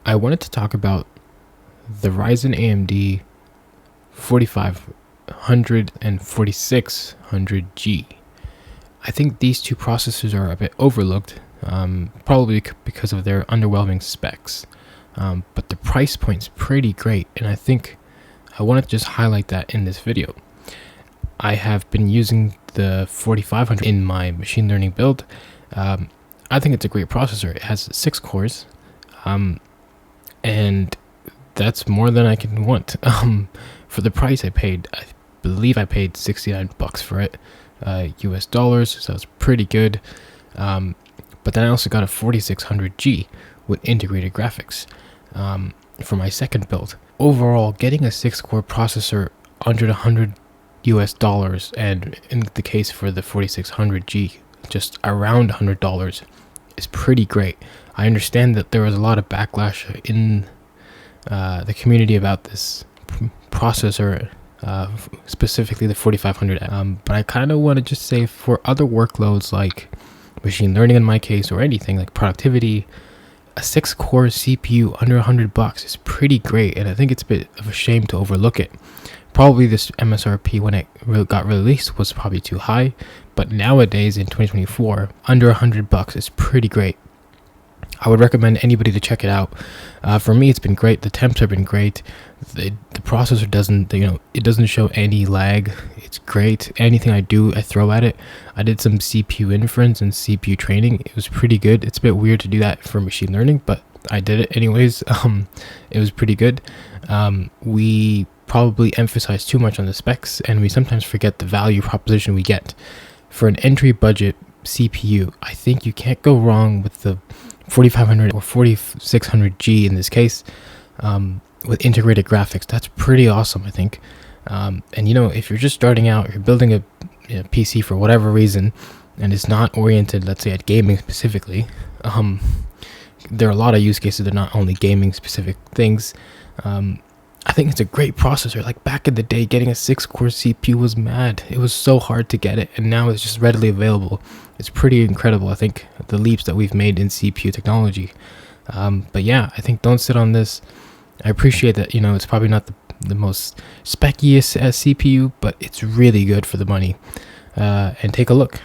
I wanted to talk about the Ryzen AMD 4500 and 4600G. I think these two processors are a bit overlooked, probably because of their underwhelming specs. But the price point's pretty great, and I think I wanted to just highlight that in this video. I have been using the 4500 in my machine learning build. I think it's a great processor. It has 6 cores, and that's more than I can want. For the price I paid, I believe I paid $69 for it, US dollars, so it's pretty good. But then I also got a 4600G with integrated graphics for my second build. Overall, getting a 6-core processor under $100 US dollars, and in the case for the 4600G, just around $100, is pretty great. I understand that there was a lot of backlash in the community about this processor, specifically the 4500, but I kind of want to just say, for other workloads like machine learning in my case, or anything like productivity, a 6-core CPU under $100 is pretty great, and I think it's a bit of a shame to overlook it. Probably this MSRP when it got released was probably too high, but nowadays in 2024, under $100 is pretty great. I would recommend anybody to check it out. For me, it's been great. The temps have been great. The processor doesn't, it doesn't show any lag. It's great. Anything I do, I throw at it. I did some CPU inference and CPU training. It was pretty good. It's a bit weird to do that for machine learning, but I did it anyways. It was pretty good. We probably emphasize too much on the specs, and we sometimes forget the value proposition we get. For an entry budget CPU, I think you can't go wrong with the 4500 or 4600G in this case, with integrated graphics. That's pretty awesome, I think. And if you're just starting out, you're building a PC for whatever reason, and it's not oriented, let's say, at gaming specifically, there are a lot of use cases that are not only gaming specific things. I think it's a great processor. Like back in the day, getting a 6-core CPU was mad. It was so hard to get it, and now it's just readily available. It's pretty incredible, I think, the leaps that we've made in CPU technology. But yeah, I think don't sit on this. I appreciate that, it's probably not the most speckiest CPU, but it's really good for the money. And take a look.